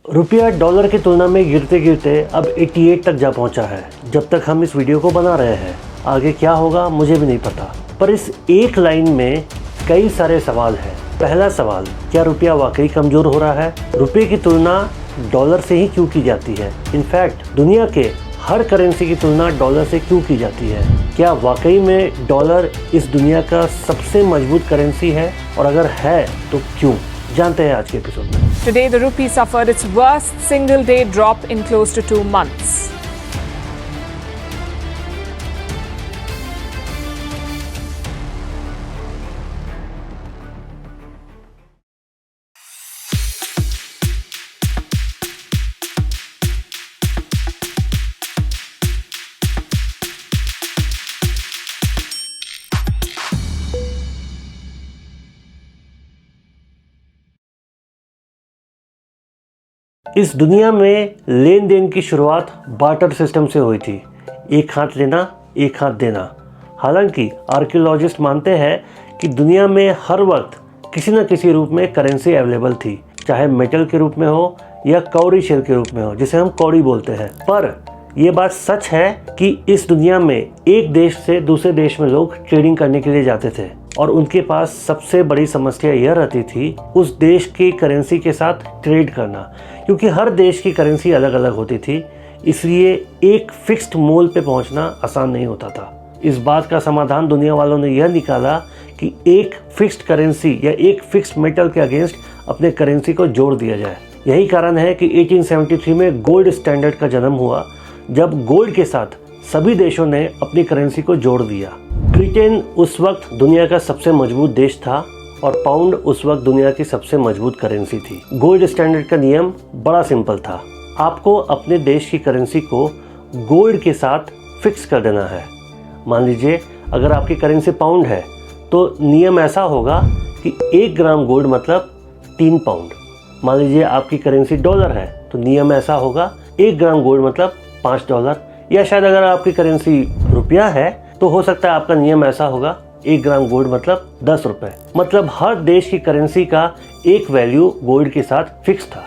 रुपया डॉलर की तुलना में गिरते गिरते अब 88 तक जा पहुंचा है जब तक हम इस वीडियो को बना रहे हैं। आगे क्या होगा मुझे भी नहीं पता, पर इस एक लाइन में कई सारे सवाल हैं। पहला सवाल, क्या रुपया वाकई कमज़ोर हो रहा है? रुपये की तुलना डॉलर से ही क्यों की जाती है? इनफैक्ट दुनिया के हर करेंसी की तुलना डॉलर से क्यों की जाती है? क्या वाकई में डॉलर इस दुनिया का सबसे मजबूत करेंसी है, और अगर है तो क्यों? जानते हैं आज के एपिसोड में। Today, the rupee suffered its worst single-day drop in close to 2 months. इस दुनिया में लेन देन की शुरुआत बार्टर सिस्टम से हुई थी, एक हाथ लेना एक हाथ देना। हालांकि आर्कियोलॉजिस्ट मानते हैं कि दुनिया में हर वक्त किसी न किसी रूप में करेंसी अवेलेबल थी, चाहे मेटल के रूप में हो या कौड़ी शेल के रूप में हो, जिसे हम कौड़ी बोलते हैं। पर यह बात सच है कि इस दुनिया में एक देश से दूसरे देश में लोग ट्रेडिंग करने के लिए जाते थे, और उनके पास सबसे बड़ी समस्या यह रहती थी उस देश की करेंसी के साथ ट्रेड करना, क्योंकि हर देश की करेंसी अलग अलग होती थी, इसलिए एक फिक्स्ड मोल पे पहुंचना आसान नहीं होता था। इस बात का समाधान दुनिया वालों ने यह निकाला कि एक फिक्स्ड करेंसी या एक फिक्स्ड मेटल के अगेंस्ट अपने करेंसी को जोड़ दिया जाए। यही कारण है कि 1873 में गोल्ड स्टैंडर्ड का जन्म हुआ, जब गोल्ड के साथ सभी देशों ने अपनी करेंसी को जोड़ दिया। ब्रिटेन उस वक्त दुनिया का सबसे मजबूत देश था और पाउंड उस वक्त दुनिया की सबसे मजबूत करेंसी थी। गोल्ड स्टैंडर्ड का नियम बड़ा सिंपल था, आपको अपने देश की करेंसी को गोल्ड के साथ फिक्स कर देना है। मान लीजिए अगर आपकी करेंसी पाउंड है तो नियम ऐसा होगा कि 1 ग्राम गोल्ड मतलब 3 पाउंड। मान लीजिए आपकी करेंसी डॉलर है तो नियम ऐसा होगा 1 ग्राम गोल्ड मतलब 5 डॉलर। या शायद अगर आपकी करेंसी रुपया है तो हो सकता है आपका नियम ऐसा होगा 1 ग्राम गोल्ड मतलब 10 रुपए। मतलब हर देश की करेंसी का एक वैल्यू गोल्ड के साथ फिक्स था।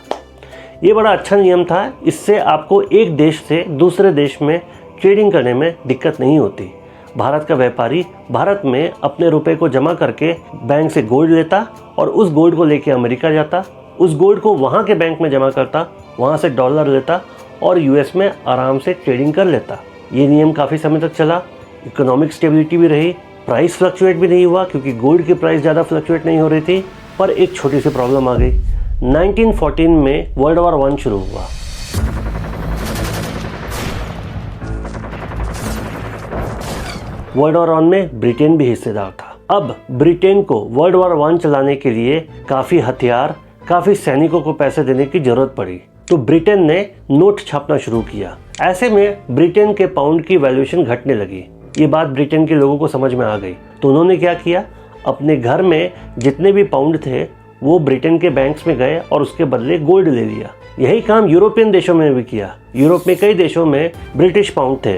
ये बड़ा अच्छा नियम था, इससे आपको एक देश से दूसरे देश में ट्रेडिंग करने में दिक्कत नहीं होती। भारत का व्यापारी भारत में अपने रुपए को जमा करके बैंक से गोल्ड लेता और उस गोल्ड को लेके अमेरिका जाता, उस गोल्ड को वहाँ के बैंक में जमा करता, वहाँ से डॉलर लेता और यूएस में आराम से ट्रेडिंग कर लेता। ये नियम काफ़ी समय तक चला, इकोनॉमिक स्टेबिलिटी भी रही, प्राइस फ्लक्चुएट भी नहीं हुआ क्योंकि गोल्ड की प्राइस ज़्यादा फ्लक्चुएट नहीं हो रही थी। पर एक छोटी सी प्रॉब्लम आ गई। 1914 में वर्ल्ड वॉर 1 शुरू हुआ। वर्ल्ड वॉर 1 में ब्रिटेन भी हिस्सेदार था। अब ब्रिटेन को वर्ल्ड वॉर 1 चलाने के लिए काफ़ी हथियार, काफ़ी सैनिकों को पैसे देने की जरूरत पड़ी, तो ब्रिटेन ने नोट छापना शुरू किया। ऐसे में ब्रिटेन के पाउंड की वैल्यूएशन घटने लगी। ये बात ब्रिटेन के लोगों को समझ में आ गई, तो उन्होंने क्या किया, अपने घर में जितने भी पाउंड थे वो ब्रिटेन के बैंक्स में गए और उसके बदले गोल्ड ले लिया। यही काम यूरोपियन देशों में भी किया। यूरोप में कई देशों में ब्रिटिश पाउंड थे,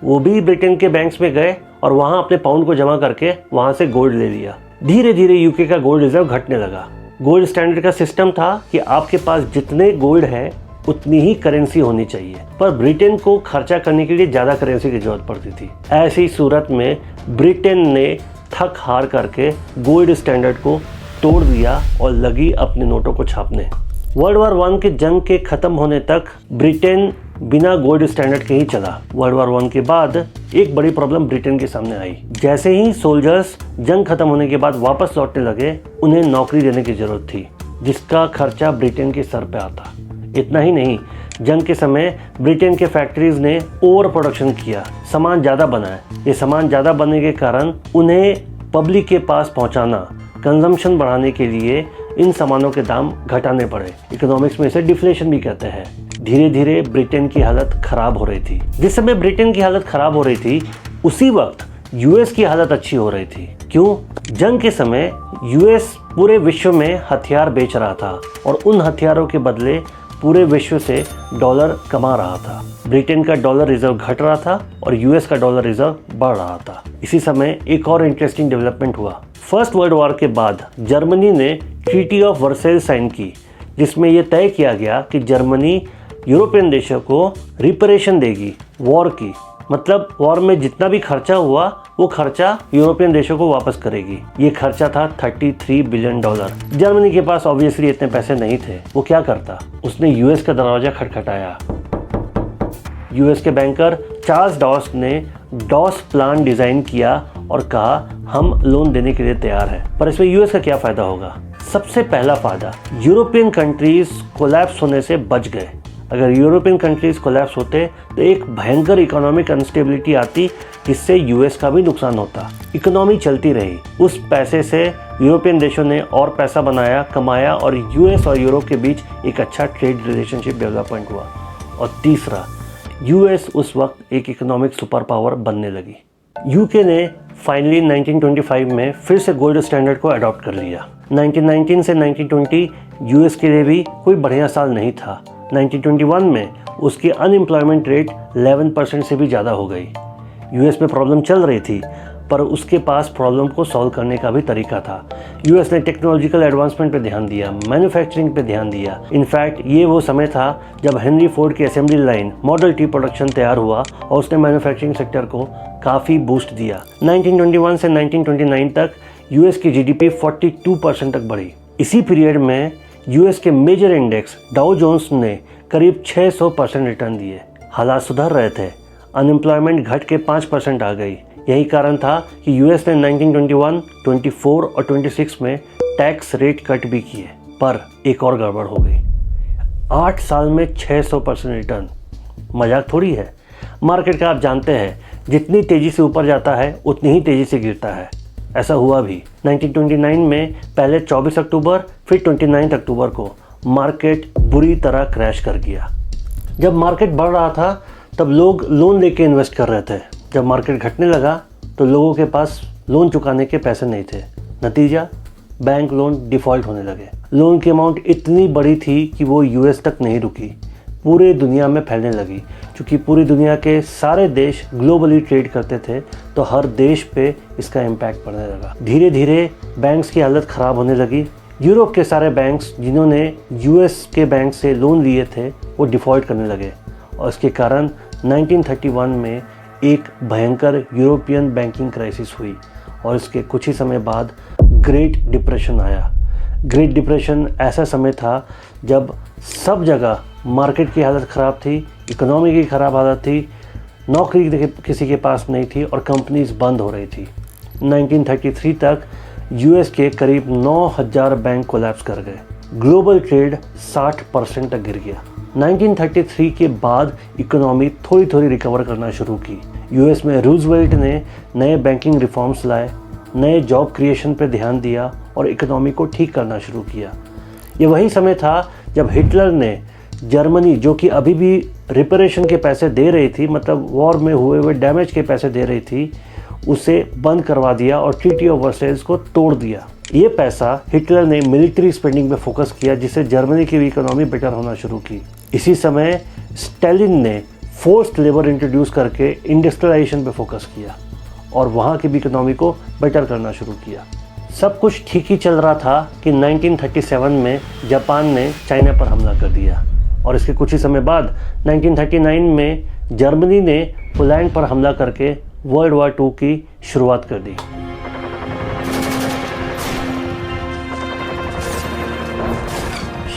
वो भी ब्रिटेन के बैंक्स में गए और वहाँ अपने पाउंड को जमा करके वहाँ से गोल्ड ले लिया। धीरे धीरे यूके का गोल्ड रिजर्व घटने लगा। गोल्ड स्टैंडर्ड का सिस्टम था कि आपके पास जितने गोल्ड है उतनी ही करेंसी होनी चाहिए, पर ब्रिटेन को खर्चा करने के लिए ज़्यादा करेंसी की जरूरत पड़ती थी। ऐसी सूरत में ब्रिटेन ने थक हार करके गोल्ड स्टैंडर्ड को तोड़ दिया और लगी अपने नोटों को छापने। वर्ल्ड वॉर 1 के जंग के ख़त्म होने तक ब्रिटेन बिना गोल्ड स्टैंडर्ड के ही चला। वर्ल्ड वॉर 1 के बाद एक बड़ी प्रॉब्लम ब्रिटेन के सामने आई। जैसे ही सोल्जर्स जंग खत्म होने के बाद वापस लौटने लगे, उन्हें नौकरी देने की जरूरत थी, जिसका खर्चा ब्रिटेन के सर पे आता। इतना ही नहीं, जंग के समय ब्रिटेन के फैक्ट्रीज ने ओवर प्रोडक्शन किया, सामान ज़्यादा बनाया। ये सामान ज़्यादा बनने के कारण उन्हें पब्लिक के पास पहुंचाना, कंजम्पशन बढ़ाने के लिए इन सामानों के दाम घटाने पड़े। इकोनॉमिक्स में इसे डिफ्लेशन भी कहते हैं। धीरे धीरे ब्रिटेन की हालत खराब हो रही थी। जिस समय ब्रिटेन की हालत खराब हो रही थी, उसी वक्त यूएस की हालत अच्छी हो रही थी। क्यों? जंग के समय यूएस पूरे विश्व में हथियार बेच रहा था और उन हथियारों के बदले पूरे विश्व से डॉलर कमा रहा था। ब्रिटेन का डॉलर रिजर्व घट रहा था और यूएस का डॉलर रिजर्व बढ़ रहा था। इसी समय एक और इंटरेस्टिंग डेवलपमेंट हुआ। फर्स्ट वर्ल्ड वॉर के बाद जर्मनी ने ट्रीटी ऑफ वर्सेल साइन की, जिसमें यह तय किया गया कि जर्मनी यूरोपियन देशों को रिपेरेशन देगी वॉर की, मतलब वॉर में जितना भी खर्चा हुआ वो खर्चा यूरोपियन देशों को वापस करेगी। ये खर्चा था $33 बिलियन। जर्मनी के पास ऑब्वियसली इतने पैसे नहीं थे, वो क्या करता, उसने यूएस का दरवाजा खटखटाया। यूएस के बैंकर चार्ल्स डॉस ने डॉस प्लान डिजाइन किया और कहा हम लोन देने के लिए तैयार हैं। पर इसमें यूएस का क्या फायदा होगा? सबसे पहला फायदा, यूरोपियन कंट्रीज कोलैप्स होने से बच गए। अगर यूरोपियन कंट्रीज कोलैप्स होते तो एक भयंकर इकोनॉमिक अनस्टेबिलिटी आती जिससे यूएस का भी नुकसान होता। इकोनॉमी चलती रही, उस पैसे से यूरोपियन देशों ने और पैसा बनाया, कमाया और यूएस और यूरोप के बीच एक अच्छा ट्रेड रिलेशनशिप डेवलपमेंट हुआ। और तीसरा, यूएस उस वक्त एक इकोनॉमिक सुपर पावर बनने लगी। यूके ने फाइनली 1925 में फिर से गोल्ड स्टैंडर्ड को अडॉप्ट कर लिया। 1919 से 1920 यूएस के लिए भी कोई बढ़िया साल नहीं था। 1921 में उसकी अनएम्प्लॉयमेंट रेट 11% से भी ज़्यादा हो गई। यूएस में प्रॉब्लम चल रही थी पर उसके पास प्रॉब्लम को सॉल्व करने का भी तरीका था। यूएस ने टेक्नोलॉजिकल एडवांसमेंट पे ध्यान दिया, मैन्युफैक्चरिंग पे ध्यान दिया। इनफैक्ट ये वो समय था जब हेनरी फोर्ड की assembly line model T production तैयार हुआ और उसने मैन्युफैक्चरिंग सेक्टर को काफ़ी बूस्ट दिया। 1921 से 1929 तक यूएस की जीडीपी 42% तक बढ़ी। इसी पीरियड में यूएस के मेजर इंडेक्स डाउ जोन्स ने करीब 600% रिटर्न दिए। हालात सुधर रहे थे, अनएम्प्लॉयमेंट घट के 5% आ गई। यही कारण था कि यूएस ने 1921, 24 और 26 में टैक्स रेट कट भी किए। पर एक और गड़बड़ हो गई, 8 साल में 600% रिटर्न मजाक थोड़ी है। मार्केट का आप जानते हैं, जितनी तेज़ी से ऊपर जाता है उतनी ही तेज़ी से गिरता है। ऐसा हुआ भी। 1929 में पहले 24 अक्टूबर फिर 29 अक्टूबर को मार्केट बुरी तरह क्रैश कर गया। जब मार्केट बढ़ रहा था तब लोग लोन लेके इन्वेस्ट कर रहे थे। जब मार्केट घटने लगा तो लोगों के पास लोन चुकाने के पैसे नहीं थे। नतीजा, बैंक लोन डिफ़ॉल्ट होने लगे। लोन की अमाउंट इतनी बड़ी थी कि वो यूएस तक नहीं रुकी, पूरे दुनिया में फैलने लगी। क्योंकि पूरी दुनिया के सारे देश ग्लोबली ट्रेड करते थे तो हर देश पे इसका इम्पैक्ट पड़ने लगा। धीरे धीरे बैंक्स की हालत ख़राब होने लगी। यूरोप के सारे बैंक्स जिन्होंने यूएस के बैंक से लोन लिए थे वो डिफ़ॉल्ट करने लगे और इसके कारण 1931 में एक भयंकर यूरोपियन बैंकिंग क्राइसिस हुई और इसके कुछ ही समय बाद ग्रेट डिप्रेशन आया। ग्रेट डिप्रेशन ऐसा समय था जब सब जगह मार्केट की हालत ख़राब थी, इकोनॉमी की ख़राब हालत थी, नौकरी किसी के पास नहीं थी और कंपनीज बंद हो रही थी। 1933 तक यूएस के करीब 9000 बैंक कोलैप्स कर गए। ग्लोबल ट्रेड 60% तक गिर गया। 1933 के बाद इकोनॉमी थोड़ी थोड़ी रिकवर करना शुरू की। यूएस में रूजवेल्ट ने नए बैंकिंग रिफॉर्म्स लाए, नए जॉब क्रिएशन पर ध्यान दिया और इकोनॉमी को ठीक करना शुरू किया। ये वही समय था जब हिटलर ने जर्मनी, जो कि अभी भी रिपेरेशन के पैसे दे रही थी, मतलब वॉर में हुए डैमेज के पैसे दे रही थी, उसे बंद करवा दिया और ट्रीटी ऑफ वर्सेल्स को तोड़ दिया। ये पैसा हिटलर ने मिलिट्री स्पेंडिंग पे फोकस किया जिससे जर्मनी की इकोनॉमी बेटर होना शुरू की। इसी समय स्टालिन ने फोर्स्ड लेबर इंट्रोड्यूस करके इंडस्ट्रियलाइजेशन पे फोकस किया और वहाँ की भी इकोनॉमी को बेटर करना शुरू किया। सब कुछ ठीक ही चल रहा था कि 1937 में जापान ने चाइना पर हमला कर दिया और इसके कुछ ही समय बाद 1939 में जर्मनी ने पोलैंड पर हमला करके वर्ल्ड वॉर 2 की शुरुआत कर दी।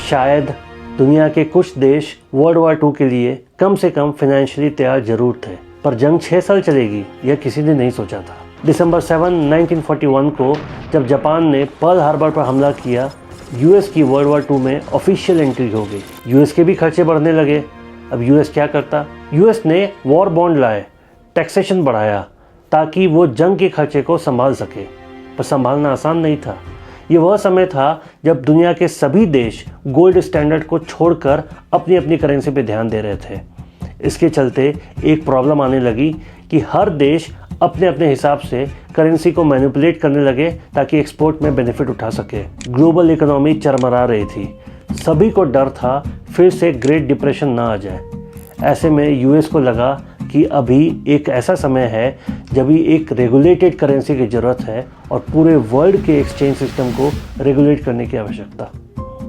शायद दुनिया के कुछ देश वर्ल्ड वॉर 2 के लिए कम से कम फाइनेंशियली तैयार जरूर थे, पर जंग 6 साल चलेगी यह किसी ने नहीं सोचा था। दिसंबर 7, 1941 को जब जापान ने पर्ल हार्बर पर हमला किया, यूएस की वर्ल्ड वॉर 2 में ऑफिशियल एंट्री हो गई। यूएस के भी खर्चे बढ़ने लगे। अब यूएस क्या करता? यूएस ने वॉर बॉन्ड लाए, टैक्सेशन बढ़ाया ताकि वो जंग के खर्चे को संभाल सके, पर संभालना आसान नहीं था। ये वह समय था जब दुनिया के सभी देश गोल्ड स्टैंडर्ड को छोड़कर अपनी अपनी करेंसी पे ध्यान दे रहे थे। इसके चलते एक प्रॉब्लम आने लगी कि हर देश अपने अपने हिसाब से करेंसी को मैनिपुलेट करने लगे ताकि एक्सपोर्ट में बेनिफिट उठा सके। ग्लोबल इकोनॉमी चरमरा रही थी। सभी को डर था फिर से ग्रेट डिप्रेशन ना आ जाए। ऐसे में यूएस को लगा कि अभी एक ऐसा समय है जब भी एक रेगुलेटेड करेंसी की ज़रूरत है और पूरे वर्ल्ड के एक्सचेंज सिस्टम को रेगुलेट करने की आवश्यकता।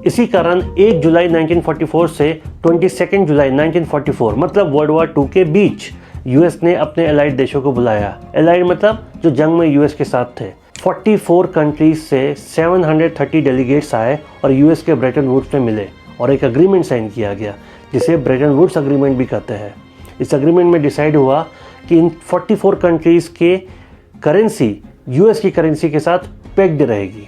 इसी कारण 1 जुलाई 1944 से 22 जुलाई 1944 मतलब वर्ल्ड वॉर 2 के बीच यूएस ने अपने एलाइड देशों को बुलाया। एलाइड मतलब जो जंग में यूएस के साथ थे। 44 कंट्रीज से 730 डेलीगेट्स आए और यूएस के ब्रेटन वुड्स में मिले और एक अग्रीमेंट साइन किया गया जिसे ब्रेटन वुड्स अग्रीमेंट भी कहते हैं। इस अग्रीमेंट में डिसाइड हुआ कि इन 44 कंट्रीज़ के करेंसी यूएस की करेंसी के साथ पेग्ड रहेगी।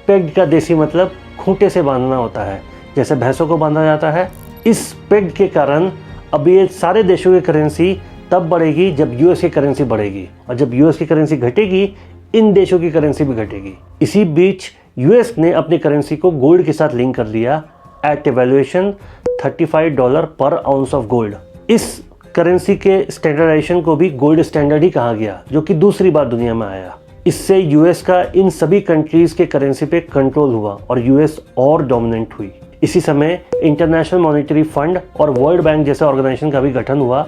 पेग्ड का देसी मतलब खूंटे से बांधना होता है, जैसे भैंसों को बांधा जाता है। इस पेग्ड के कारण अब ये सारे देशों की करेंसी तब बढ़ेगी जब यूएस की करेंसी बढ़ेगी, और जब यूएस की करेंसी घटेगी इन देशों की करेंसी भी घटेगी। इसी बीच यूएस ने अपनी करेंसी को गोल्ड के साथ लिंक कर लिया एट ए वैल्यूएशन $35 पर आउंस ऑफ गोल्ड। इस करेंसी के स्टैंडर्डाइजेशन को भी गोल्ड स्टैंडर्ड ही कहा गया, जो कि दूसरी बार दुनिया में आया। इससे यूएस का इन सभी कंट्रीज के करेंसी पे कंट्रोल हुआ और यूएस और डोमिनेंट हुई। इसी समय इंटरनेशनल मॉनेटरी फंड और वर्ल्ड बैंक जैसे ऑर्गेनाइजेशन का भी गठन हुआ,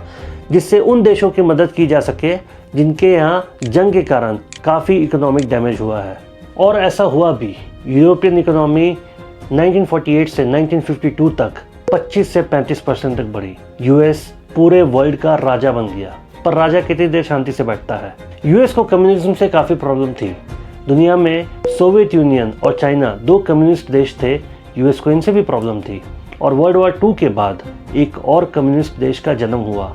जिससे उन देशों की मदद की जा सके जिनके यहाँ जंग के कारण काफ़ी इकोनॉमिक डैमेज हुआ है। और ऐसा हुआ भी। यूरोपियन इकोनॉमी 1948 से 1952 तक 25 से 35% तक बढ़ी। यूएस पूरे वर्ल्ड का राजा बन गया। पर राजा कितनी देर शांति से बैठता है। यूएस को कम्युनिज्म से काफ़ी प्रॉब्लम थी। दुनिया में सोवियत यूनियन और चाइना 2 कम्युनिस्ट देश थे, यूएस को इनसे भी प्रॉब्लम थी। और वर्ल्ड वॉर 2 के बाद एक और कम्युनिस्ट देश का जन्म हुआ।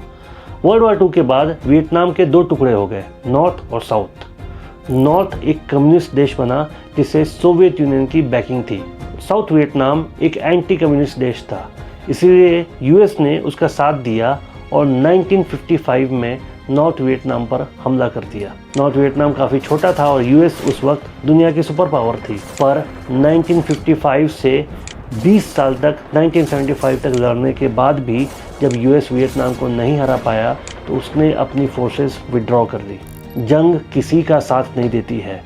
वर्ल्ड वॉर 2 के बाद वियतनाम के 2 टुकड़े हो गए, नॉर्थ और साउथ। नॉर्थ एक कम्युनिस्ट देश बना जिसे सोवियत यूनियन की बैकिंग थी। साउथ वियतनाम एक एंटी कम्युनिस्ट देश था, इसीलिए यूएस ने उसका साथ दिया और 1955 में नॉर्थ वियतनाम पर हमला कर दिया। नॉर्थ वियतनाम काफ़ी छोटा था और यूएस उस वक्त दुनिया की सुपर पावर थी। पर 1955 से 20 साल तक 1975 तक लड़ने के बाद भी जब यूएस वियतनाम को नहीं हरा पाया तो उसने अपनी फोर्सेस विड्रॉ कर दी। जंग किसी का साथ नहीं देती है।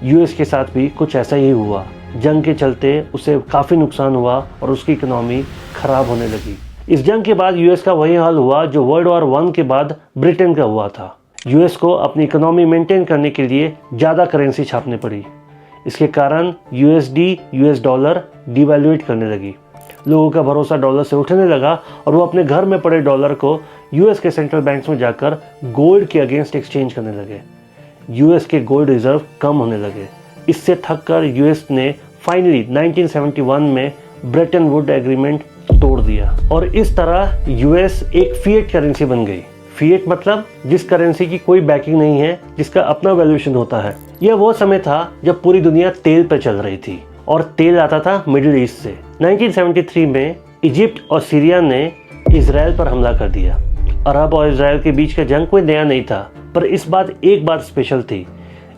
यूएस के साथ भी कुछ ऐसा ही हुआ। जंग के चलते उसे काफ़ी नुकसान हुआ और उसकी इकोनॉमी ख़राब होने लगी। इस जंग के बाद यूएस का वही हाल हुआ जो वर्ल्ड वॉर 1 के बाद ब्रिटेन का हुआ था। यूएस को अपनी इकोनॉमी मेंटेन करने के लिए ज़्यादा करेंसी छापने पड़ी। इसके कारण यूएसडी यूएस डॉलर डिवैल्यूएट करने लगी। लोगों का भरोसा डॉलर से उठने लगा और वो अपने घर में पड़े डॉलर को यूएस के सेंट्रल बैंक्स में जाकर गोल्ड के अगेंस्ट एक्सचेंज करने लगे। यूएस के गोल्ड रिजर्व कम होने लगे। इससे थक कर यूएस ने फाइनली 1971 में ब्रेटन वुड एग्रीमेंट तोड़ दिया और इस तरह यूएस एक फिएट करेंसी बन गई। फिएट मतलब जिस करेंसी की कोई बैकिंग नहीं है, जिसका अपना वैल्यूएशन होता है। यह वो समय था जब पूरी दुनिया तेल पर चल रही थी और तेल आता था मिडिल ईस्ट से। 1973 में इजिप्ट और सीरिया ने इजराइल पर हमला कर दिया। अरब और इजराइल के बीच का जंग कोई नया नहीं था, पर इस बार एक बात स्पेशल थी,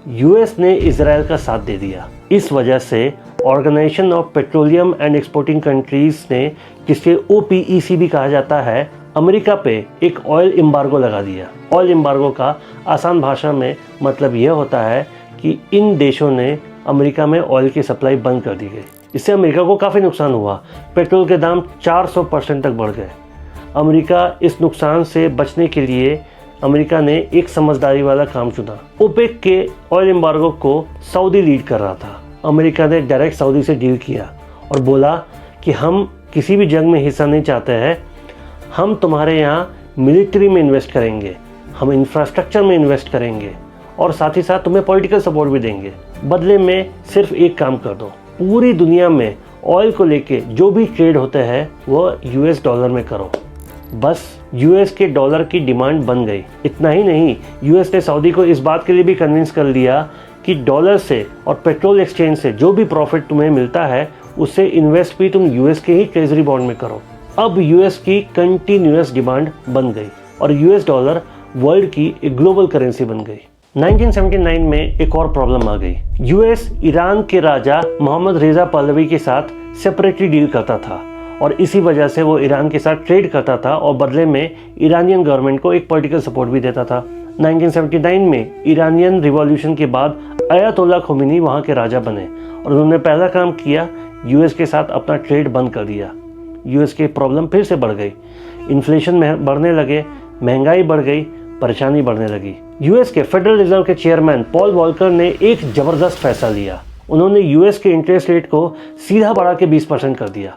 यूएस ने इजराइल का साथ दे दिया। इस वजह से organisation of petroleum and exporting countries ने, जिसके OPEC भी कहा जाता है, अमेरिका पे एक ऑयल एम्बार्गो लगा दिया। ऑयल एम्बार्गो का आसान भाषा में मतलब यह होता है कि इन देशों ने अमेरिका में ऑयल की सप्लाई बंद कर दी गई। इससे अमेरिका को काफ़ी नुकसान हुआ। पेट्रोल के दाम 400% तक बढ़ गए। अमेरिका इस नुकसान से बचने के लिए अमेरिका ने एक समझदारी वाला काम चुना। ओपेक के ऑयल एम्बार्गो को सऊदी लीड कर रहा था। अमेरिका ने डायरेक्ट सऊदी से डील किया और बोला कि हम किसी भी जंग में हिस्सा नहीं चाहते हैं, हम तुम्हारे यहाँ मिलिट्री में इन्वेस्ट करेंगे, हम इंफ्रास्ट्रक्चर में इन्वेस्ट करेंगे और साथ ही साथ तुम्हें पॉलिटिकल सपोर्ट भी देंगे। बदले में सिर्फ एक काम कर दो, पूरी दुनिया में ऑयल को लेके जो भी ट्रेड होते हैं वो यूएस डॉलर में करो। बस यूएस के डॉलर की डिमांड बन गई। इतना ही नहीं, यूएस ने सऊदी को इस बात के लिए भी कन्विंस कर लिया कि डॉलर से और पेट्रोल एक्सचेंज से जो भी प्रॉफिट तुम्हें मिलता है उससे इन्वेस्ट भी तुम यूएस के ही ट्रेजरी बॉन्ड में करो। अब यूएस की कंटिन्यूअस डिमांड बन गई और यूएस डॉलर वर्ल्ड की एक ग्लोबल करेंसी बन गई। 1979 में एक और प्रॉब्लम आ गई। यूएस ईरान के राजा मोहम्मद रेजा पहलवी के साथ सेपरेटली डील करता था और इसी वजह से वो ईरान के साथ ट्रेड करता था और बदले में ईरानियन गवर्नमेंट को एक पॉलिटिकल सपोर्ट भी देता था। 1979 में ईरानियन रिवॉल्यूशन के बाद अयतोल्ला खोमेनी वहाँ के राजा बने और उन्होंने पहला काम किया, यूएस के साथ अपना ट्रेड बंद कर दिया। यूएस की प्रॉब्लम फिर से बढ़ गई। इन्फ्लेशन बढ़ने लगे, महंगाई बढ़ गई, परेशानी बढ़ने लगी। यूएस के फेडरल रिजर्व के चेयरमैन पॉल वॉलकर ने एक ज़बरदस्त फैसला लिया। उन्होंने यूएस के इंटरेस्ट रेट को सीधा बढ़ा के 20% कर दिया।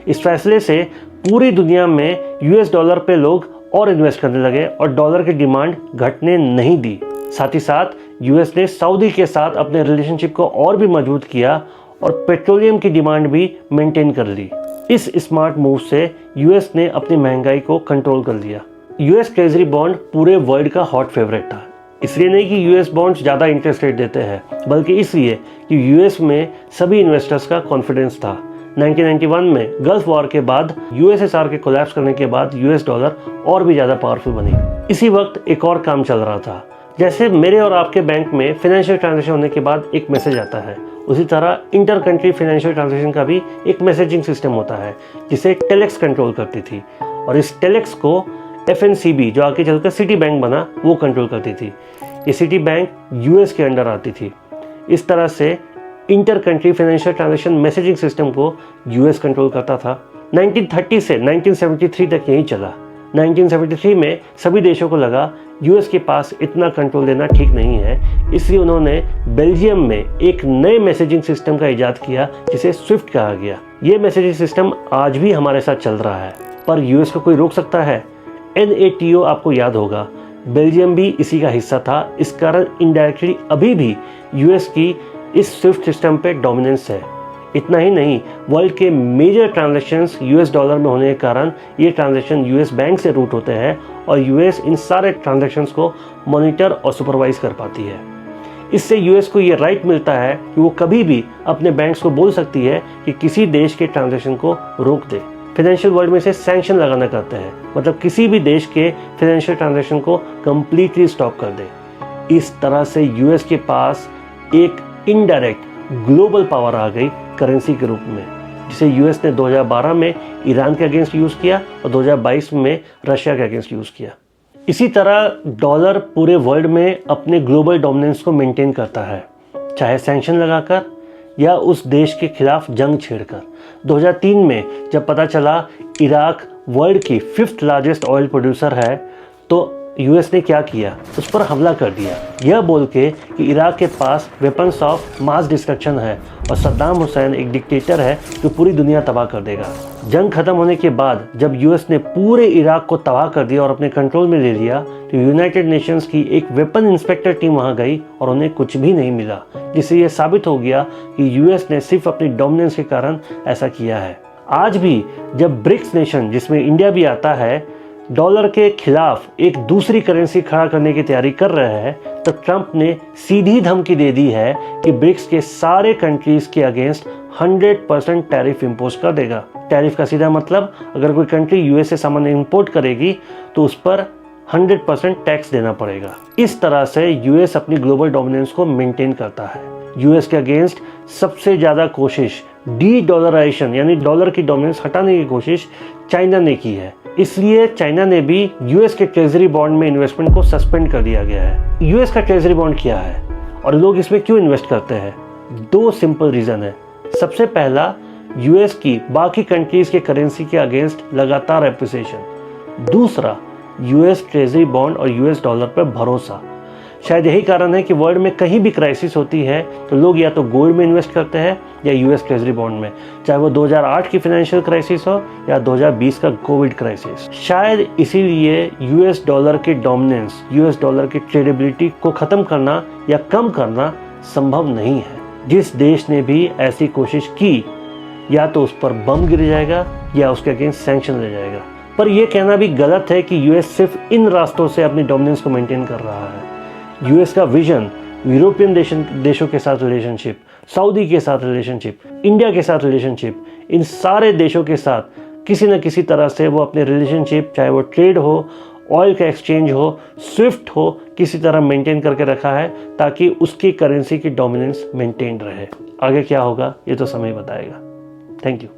इस फैसले से पूरी दुनिया में यूएस डॉलर पे लोग और इन्वेस्ट करने लगे और डॉलर की डिमांड घटने नहीं दी। साथ ही साथ यूएस ने सऊदी के साथ अपने रिलेशनशिप को और भी मजबूत किया और पेट्रोलियम की डिमांड भी मेंटेन कर ली। इस स्मार्ट मूव से यूएस ने अपनी महंगाई को कंट्रोल कर लिया। यूएस ट्रेजरी बॉन्ड पूरे वर्ल्ड का हॉट फेवरेट था। इसलिए नहीं कि यूएस बॉन्ड्स ज़्यादा इंटरेस्ट रेट देते हैं, बल्कि इसलिए कि यूएस में सभी इन्वेस्टर्स का कॉन्फिडेंस था। 1991 में गल्फ वॉर के बाद यूएसएसआर के कोलैप्स करने के बाद यूएस डॉलर और भी ज़्यादा पावरफुल बनी। इसी वक्त एक और काम चल रहा था। जैसे मेरे और आपके बैंक में फाइनेंशियल ट्रांजैक्शन होने के बाद एक मैसेज आता है, उसी तरह इंटर कंट्री फाइनेंशियल ट्रांजैक्शन का भी एक मैसेजिंग सिस्टम होता है जिसे टेलेक्स कंट्रोल करती थी। और इस टेलेक्स को एफएनसीबी, जो आगे चलकर सिटी बैंक बना, वो कंट्रोल करती थी। ये सिटी बैंक यूएस के अंडर आती थी। इस तरह से inter country financial transaction messaging system को यूएस कंट्रोल करता था। 1930 से 1973 तक यही चला। 1973 में सभी देशों को लगा यूएस के पास इतना कंट्रोल देना ठीक नहीं है, इसलिए उन्होंने बेल्जियम में एक नए मैसेजिंग सिस्टम का इजाद किया जिसे स्विफ्ट कहा गया। ये मैसेजिंग सिस्टम आज भी हमारे साथ चल रहा है, पर यूएस को कोई रोक सकता है? NATO आपको याद होगा, बेल्जियम भी इसी का हिस्सा था। इस कारण इनडायरेक्टली अभी भी यूएस की इस स्विफ्ट सिस्टम पे डोमिनेंस है। इतना ही नहीं, वर्ल्ड के मेजर ट्रांजैक्शंस यूएस डॉलर में होने के कारण ये ट्रांजैक्शन यूएस बैंक से रूट होते हैं और यूएस इन सारे ट्रांजैक्शंस को मॉनिटर और सुपरवाइज कर पाती है। इससे यूएस को ये राइट मिलता है कि वो कभी भी अपने बैंक्स को बोल सकती है कि किसी देश के ट्रांजैक्शन को रोक दे। फाइनेंशियल वर्ल्ड में से सैंक्शन लगाना करते हैं, मतलब किसी भी देश के फाइनेंशियल ट्रांजैक्शन को कंप्लीटली स्टॉप कर दे। इस तरह से यूएस के पास एक इनडायरेक्ट ग्लोबल पावर आ गई करेंसी के रूप में, जिसे यूएस ने 2012 में ईरान के अगेंस्ट यूज़ किया और 2022 में रशिया के अगेंस्ट यूज़ किया। इसी तरह डॉलर पूरे वर्ल्ड में अपने ग्लोबल डोमिनेंस को मेंटेन करता है, चाहे सैंक्शन लगाकर या उस देश के खिलाफ जंग छेड़कर। 2003 में जब पता चला इराक वर्ल्ड की 5th लार्जेस्ट ऑयल प्रोड्यूसर है, तो यूएस ने क्या किया? उस पर हमला कर दिया, यह बोल के कि इराक के पास वेपन्स ऑफ मास डिस्ट्रक्शन है और सद्दाम हुसैन एक डिक्टेटर है जो पूरी दुनिया तबाह कर देगा। जंग खत्म होने के बाद जब यूएस ने पूरे इराक को तबाह कर दिया और अपने कंट्रोल में ले लिया, तो यूनाइटेड नेशंस की एक वेपन इंस्पेक्टर टीम वहां गई और उन्हें कुछ भी नहीं मिला, जिससे यह साबित हो गया कि यूएस ने सिर्फ अपनी डोमिनेंस के कारण ऐसा किया है। आज भी जब ब्रिक्स नेशन, जिसमें इंडिया भी आता है, डॉलर के खिलाफ एक दूसरी करेंसी खड़ा करने की तैयारी कर रहे हैं, तो ट्रंप ने सीधी धमकी दे दी है कि ब्रिक्स के सारे कंट्रीज के अगेंस्ट 100% टैरिफ इंपोज कर देगा। टैरिफ का सीधा मतलब, अगर कोई कंट्री यूएस से सामान इंपोर्ट करेगी तो उस पर 100% टैक्स देना पड़ेगा। इस तरह से यूएस अपनी ग्लोबल डोमिनेंस को मेंटेन करता है। यूएस के अगेंस्ट सबसे ज़्यादा कोशिश डी डॉलराइजेशन यानी डॉलर की डोमिनेंस हटाने की कोशिश चाइना ने की है। इसलिए चाइना ने भी यूएस के ट्रेजरी बॉन्ड में इन्वेस्टमेंट को सस्पेंड कर दिया गया है। यूएस का ट्रेजरी बॉन्ड क्या है और लोग इसमें क्यों इन्वेस्ट करते हैं? 2 सिंपल रीज़न है। सबसे पहला, यूएस की बाकी कंट्रीज के करेंसी के अगेंस्ट लगातार एप्रिसिएशन। दूसरा, यूएस ट्रेजरी बॉन्ड और यूएस डॉलर पर भरोसा। शायद यही कारण है कि वर्ल्ड में कहीं भी क्राइसिस होती है तो लोग या तो गोल्ड में इन्वेस्ट करते हैं या यूएस ट्रेजरी बॉन्ड में, चाहे वो 2008 की फाइनेंशियल क्राइसिस हो या 2020 का कोविड क्राइसिस। शायद इसीलिए यूएस डॉलर के डोमिनेंस, यूएस डॉलर की ट्रेडेबिलिटी को ख़त्म करना या कम करना संभव नहीं है। जिस देश ने भी ऐसी कोशिश की, या तो उस पर बम गिर जाएगा या उसके अगेंस्ट सैंक्शन ले जाएगा। पर यह कहना भी गलत है कि यूएस सिर्फ इन रास्तों से अपनी डोमिनेंस को मेंटेन कर रहा है। यूएस का विजन यूरोपियन देशों के साथ रिलेशनशिप, सऊदी के साथ रिलेशनशिप, इंडिया के साथ रिलेशनशिप, इन सारे देशों के साथ किसी न किसी तरह से वो अपने रिलेशनशिप, चाहे वो ट्रेड हो, ऑयल का एक्सचेंज हो, स्विफ्ट हो, किसी तरह मेंटेन करके रखा है ताकि उसकी करेंसी की डोमिनेंस मेंटेन रहे। आगे क्या होगा ये तो समय बताएगा। Thank you.